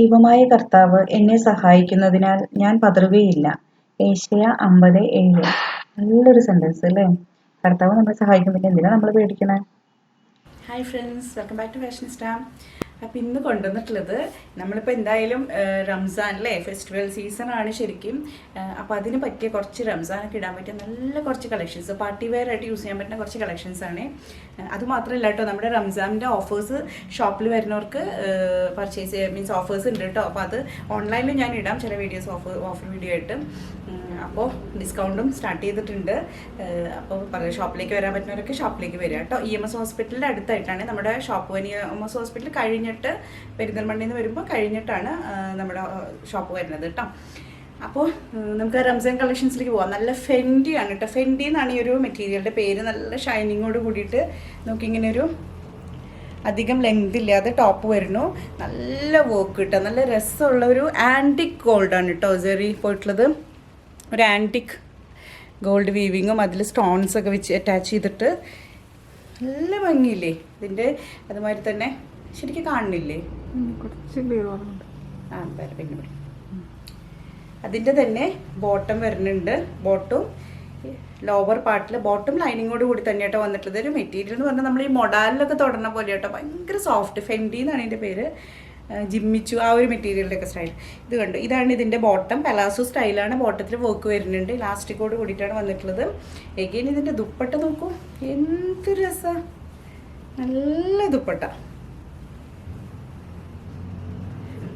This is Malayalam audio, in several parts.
ദൈവമായ കർത്താവ് എന്നെ സഹായിക്കുന്നതിനാൽ ഞാൻ പതറുകയില്ല. ഏശയ്യാ 50:7. നല്ലൊരു സെന്റൻസ് അല്ലേ? കർത്താവ് നമ്മളെ സഹായിക്കും, പിന്നെ എന്തിനാ നമ്മൾ പേടിക്കണേ? Hi friends, welcome back to Fashionista. അപ്പോൾ ഇന്ന് കൊണ്ടുവന്നിട്ടുള്ളത് നമ്മളിപ്പോൾ എന്തായാലും റംസാൻ അല്ലേ, ഫെസ്റ്റിവൽ സീസണാണ് ശരിക്കും. അപ്പോൾ അതിന് പറ്റിയ കുറച്ച് റംസാനൊക്കെ ഇടാൻ പറ്റിയ നല്ല കുറച്ച് കളക്ഷൻസ്, പാർട്ടി വെയർ ആയിട്ട് യൂസ് ചെയ്യാൻ പറ്റുന്ന കുറച്ച് കളക്ഷൻസാണ്. അതുമാത്രമല്ല കേട്ടോ, നമ്മുടെ റംസാനിൻ്റെ ഓഫേഴ്സ് ഷോപ്പിൽ വരുന്നവർക്ക് പർച്ചേസ് മീൻസ് ഓഫേഴ്സ് ഉണ്ട് കേട്ടോ. അപ്പോൾ അത് ഓൺലൈനിൽ ഞാൻ ഇടാം ചില വീഡിയോസ്, ഓഫർ വീഡിയോ ആയിട്ട്. അപ്പോൾ ഡിസ്കൗണ്ടും സ്റ്റാർട്ട് ചെയ്തിട്ടുണ്ട്. അപ്പോൾ ഷോപ്പിലേക്ക് വരാൻ പറ്റുന്നവരൊക്കെ ഷോപ്പിലേക്ക് വരിക കേട്ടോ. EMS ഹോസ്പിറ്റലിൻ്റെ അടുത്തായിട്ടാണ് നമ്മുടെ ഷോപ്പ്. EMS ഹോസ്പിറ്റൽ കഴിഞ്ഞിട്ട് പെരിന്തൽമണ്ണയിൽ നിന്ന് വരുമ്പോൾ കഴിഞ്ഞിട്ടാണ് നമ്മുടെ ഷോപ്പ് വരുന്നത് കേട്ടോ. അപ്പോൾ നമുക്ക് റംസാൻ കളക്ഷൻസിലേക്ക് പോകാം. നല്ല ഫെൻഡിയാണ് കേട്ടോ. ഫെൻഡി എന്നാണ് ഈ ഒരു മെറ്റീരിയലിൻ്റെ പേര്. നല്ല ഷൈനിങ്ങോട് കൂടിയിട്ട് നോക്കിയിങ്ങനെ ഒരു അധികം ലെങ്ത് ഇല്ലാതെ ടോപ്പ് വരുന്നു. നല്ല വർക്ക് കിട്ടുക, നല്ല രസമുള്ള ഒരു ആൻറ്റിക് ഗോൾഡാണ് കേട്ടോ ജെറി പോയിട്ടുള്ളത്. ഒരു ആൻറ്റിക് ഗോൾഡ് വീവിങ്ങും അതിൽ സ്റ്റോൺസൊക്കെ വെച്ച് അറ്റാച്ച് ചെയ്തിട്ട് നല്ല ഭംഗിയില്ലേ ഇതിൻ്റെ. അതുമാതിരി തന്നെ ശരിക്കും കാണുന്നില്ലേ? പിന്നെ അതിൻ്റെ തന്നെ ബോട്ടം വരുന്നുണ്ട്. ബോട്ടും ലോവർ പാർട്ടിൽ ബോട്ടം ലൈനിങ്ങോട് കൂടി തന്നെ കേട്ടോ വന്നിട്ടുള്ളത്. ഒരു മെറ്റീരിയൽ എന്ന് പറഞ്ഞാൽ നമ്മൾ ഈ മൊഡാലിലൊക്കെ തൊടുന്ന പോലെ കേട്ടോ, ഭയങ്കര സോഫ്റ്റ്. ഫെൻഡി എന്നാണ് ഇതിൻ്റെ പേര്. ജിമ്മിച്ചു ആ ഒരു മെറ്റീരിയലിൻ്റെയൊക്കെ സ്റ്റൈൽ. ഇത് കണ്ടു, ഇതാണ് ഇതിൻ്റെ ബോട്ടം. പലാസോ സ്റ്റൈലാണ്. ബോട്ടത്തിൽ വർക്ക് വരുന്നുണ്ട്. ഇലാസ്റ്റിക്കോട് കൂടിയിട്ടാണ് വന്നിട്ടുള്ളത്. എഗെയിൻ ഇതിൻ്റെ ദുപ്പട്ട നോക്കൂ, എന്ത് രസമാണ്. നല്ല ദുപ്പട്ട,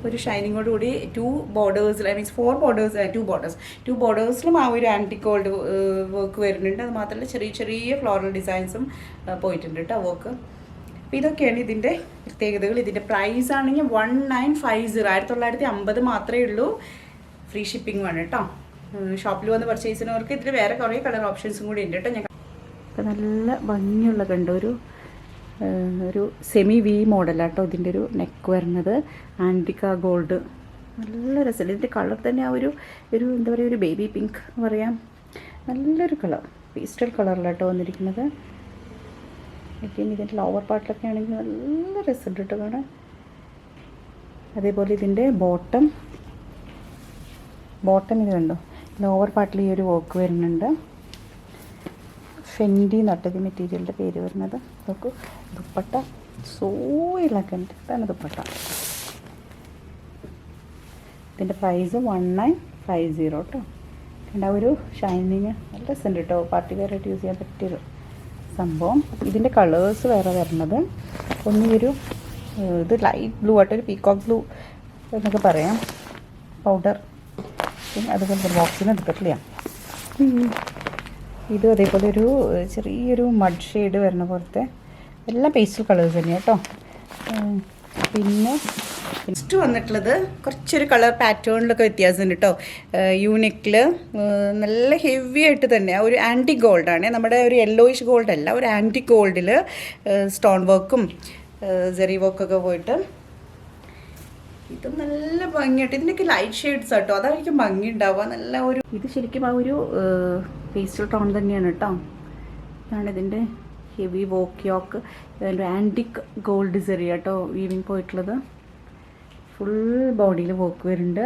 ഒരു ഷൈനിങ്ങോട് കൂടി. 2 ബോർഡേഴ്സിൽ മീൻസ് 4 ബോർഡേഴ്സ്, 2 ബോർഡേഴ്സിലും ആ ഒരു ആൻറ്റിക് ഗോൾഡ് വർക്ക് വരുന്നുണ്ട്. അത് മാത്രമല്ല ചെറിയ ചെറിയ ഫ്ലോറൽ ഡിസൈൻസും പോയിട്ടുണ്ട് കേട്ടോ വർക്ക്. അപ്പോൾ ഇതൊക്കെയാണ് ഇതിൻ്റെ പ്രത്യേകതകൾ. ഇതിൻ്റെ പ്രൈസ് ആണെങ്കിൽ 1950, 1950 മാത്രമേ ഉള്ളൂ. ഫ്രീ ഷിപ്പിംഗ് ആണ് കേട്ടോ. ഷോപ്പിൽ വന്ന് പർച്ചേസ് ചെയ്യുന്നവർക്ക് ഇതിൽ വേറെ കുറേ കളർ ഓപ്ഷൻസും കൂടി ഉണ്ട് കേട്ടോ. അപ്പോൾ നല്ല ഭംഗിയുള്ള കണ്ടോ, ഒരു സെമി വി മോഡലാട്ടോ ഇതിൻ്റെ ഒരു നെക്ക് വരുന്നത്. ആൻറ്റിക്ക ഗോൾഡ്, നല്ല രസമില്ല. ഇതിൻ്റെ കളർ തന്നെ ആ ഒരു എന്താ പറയുക, ഒരു ബേബി പിങ്ക് എന്ന് പറയാം. നല്ലൊരു കളർ, പേസ്റ്റൽ കളറിലാട്ടോ വന്നിരിക്കുന്നത്. പിന്നെ ഇതിൻ്റെ ലോവർ പാർട്ടിലൊക്കെ ആണെങ്കിൽ നല്ല രസമുണ്ട് കേട്ടോ കാണാൻ. അതേപോലെ ഇതിൻ്റെ ബോട്ടം ഇത് കണ്ടോ, ലോവർ പാർട്ടിൽ ഈ ഒരു വർക്ക് വരുന്നുണ്ട്. ഫെൻഡി നട്ടത് മെറ്റീരിയലിൻ്റെ പേര് വരുന്നത്. നോക്കൂ, ദുപ്പട്ട സോയിലൊക്കെ ഉണ്ട്. ഇതാണ് ദുപ്പട്ട. ഇതിൻ്റെ പ്രൈസ് 1950 കേട്ടോ. കണ്ട ഒരു ഷൈനിങ് നല്ല രസമുണ്ട് കേട്ടോ. പാർട്ടി വെയർ ആയിട്ട് യൂസ് ചെയ്യാൻ പറ്റിയൊരു സംഭവം. ഇതിൻ്റെ കളേഴ്സ് വേറെ വരുന്നത്, ഒന്നൊരു ഇത് ലൈറ്റ് ബ്ലൂ ആയിട്ട്, ഒരു പീകോക്ക് ബ്ലൂ എന്നൊക്കെ പറയാം, പൗഡർ. പിന്നെ അതുപോലെ ബോക്സിന് എടുത്തിട്ടില്ല. ഇതും അതേപോലെ ഒരു ചെറിയൊരു മഡ് ഷെയ്ഡ് വരുന്ന പോലത്തെ, എല്ലാം പേസ്റ്റൽ കളേഴ്സ് തന്നെയാണ് കേട്ടോ. പിന്നെ നെക്സ്റ്റ് വന്നിട്ടുള്ളത് കുറച്ചൊരു കളർ പാറ്റേണിലൊക്കെ വ്യത്യാസമുണ്ട് കേട്ടോ. യൂണിക്കിൽ നല്ല ഹെവി ആയിട്ട് തന്നെ ഒരു ആൻറ്റിക് ഗോൾഡാണ്. നമ്മുടെ ഒരു യെല്ലോയിഷ് ഗോൾഡ് അല്ല, ഒരു ആൻറ്റിക് ഗോൾഡിൽ സ്റ്റോൺ വർക്കും ജെറി വർക്കൊക്കെ പോയിട്ട് ഇതും നല്ല ഭംഗിയായിട്ട്. ഇതിനൊക്കെ ലൈറ്റ് ഷെയ്ഡ്സ് കേട്ടോ, അതായിരിക്കും ഭംഗി ഉണ്ടാവുക. നല്ല ഒരു ഇത് ശരിക്കും ആ ഒരു പേസ്റ്റൽ ടോൺ തന്നെയാണ് കേട്ടോ. ഇതാണ് ഇതിൻ്റെ heavy work yoke, antique gold zari കേട്ടോ വീവിങ് പോയിട്ടുള്ളത്. ഫുൾ ബോഡിയിൽ വർക്ക് വരുന്നുണ്ട്.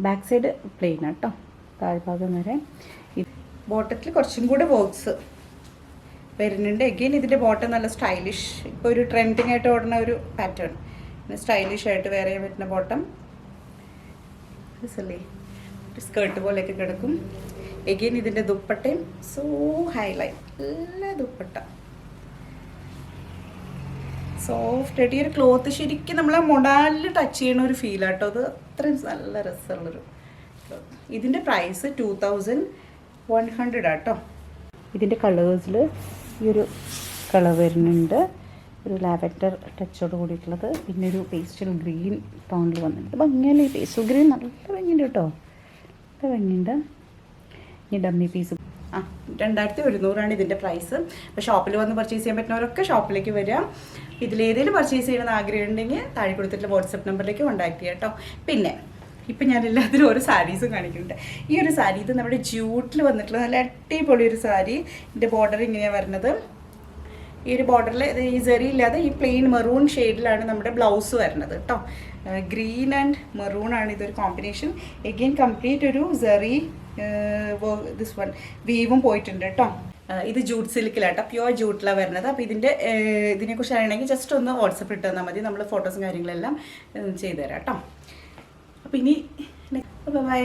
ബാക്ക് സൈഡ് പ്ലെയിൻ കേട്ടോ, താഴ്ഭാഗം വരെ. ബോട്ടത്തിൽ കുറച്ചും കൂടെ വർക്ക്സ് വരുന്നുണ്ട്. എഗെയിൻ ഇതിൻ്റെ ബോട്ടം നല്ല സ്റ്റൈലിഷ്, ഇപ്പോൾ ഒരു ട്രെൻഡിങ് ആയിട്ട് ഓടുന്ന ഒരു പാറ്റേൺ. പിന്നെ സ്റ്റൈലിഷ് ആയിട്ട് വേറെ ചെയ്യാൻ പറ്റുന്ന ബോട്ടം. രസല്ലേ, ഒരു സ്കേർട്ട് പോലെയൊക്കെ കിടക്കും. എഗെയിൻ ഇതിൻ്റെ ദുപ്പട്ടയും സോ ഹൈലൈറ്റ്, നല്ല ദുപ്പട്ട, സോഫ്റ്റ് ആയിട്ട്. ഈ ഒരു ക്ലോത്ത് ശരിക്കും നമ്മൾ ആ മൊഡാലിൽ ടച്ച് ചെയ്യണ ഒരു ഫീലാട്ടോ. അത് അത്രയും നല്ല രസമുള്ളൊരു ക്ലോത്ത്. ഇതിൻ്റെ പ്രൈസ് 2100 ആട്ടോ. ഇതിൻ്റെ കളേഴ്സിൽ ഈ ഒരു കളർ വരുന്നുണ്ട്, ഒരു ലാവൻഡർ ടച്ചോട് കൂടിയിട്ടുള്ളത്. പിന്നെ ഒരു പേസ്റ്റൽ ഗ്രീൻ ടോണിൽ വന്നിട്ടുണ്ട്. ഭംഗിയല്ലേ, ഈ പേസ്റ്റൽ ഗ്രീൻ നല്ല ഭംഗിയുണ്ട് കേട്ടോ, നല്ല ഭംഗിയുണ്ട്. ഈ ഡമ്മി പീസ് 2100 ഇതിൻ്റെ പ്രൈസ്. അപ്പോൾ ഷോപ്പിൽ വന്ന് പർച്ചേസ് ചെയ്യാൻ പറ്റുന്നവരൊക്കെ ഷോപ്പിലേക്ക് വരിക. ഇതിലേതെങ്കിലും പർച്ചേസ് ചെയ്യണമെന്ന് ആഗ്രഹം ഉണ്ടെങ്കിൽ താഴെ കൊടുത്തിട്ടുള്ള വാട്സപ്പ് നമ്പറിലേക്ക് കോൺടാക്ട് ചെയ്യാം കേട്ടോ. പിന്നെ ഇപ്പം ഞാൻ എല്ലാത്തിലും ഓരോ സാരീസും കാണിക്കുന്നുണ്ട്. ഈ ഒരു സാരി ഇത് നമ്മുടെ ജൂട്ടിൽ വന്നിട്ടുള്ള നല്ല അടിപൊളി ഒരു സാരി. ഇതിൻ്റെ ബോർഡർ ഇങ്ങനെയാണ് വരുന്നത്. ഈ ഒരു ബോർഡറിൽ ഈ സെറി ഇല്ലാതെ ഈ പ്ലെയിൻ മെറൂൺ ഷെയ്ഡിലാണ് നമ്മുടെ ബ്ലൗസ് വരുന്നത് കേട്ടോ. ഗ്രീൻ ആൻഡ് മെറൂൺ ആണ് ഇതൊരു കോമ്പിനേഷൻ. എഗെയിൻ കംപ്ലീറ്റ് ഒരു സെറി ദിസ് വൺ വീവും പോയിട്ടുണ്ട് കേട്ടോ. ഇത് ജൂട്ട് സിൽക്കിലാട്ടോ, പ്യുവർ ജൂട്ടിലാണ് വരുന്നത്. അപ്പോൾ ഇതിനെക്കുറിച്ച് അറിയണമെങ്കിൽ ജസ്റ്റ് ഒന്ന് വാട്സപ്പ് ഇട്ട് തന്നാൽ മതി, നമ്മൾ ഫോട്ടോസും കാര്യങ്ങളെല്ലാം ചെയ്തു തരാം കേട്ടോ. അപ്പോൾ ഇനി ബൈ.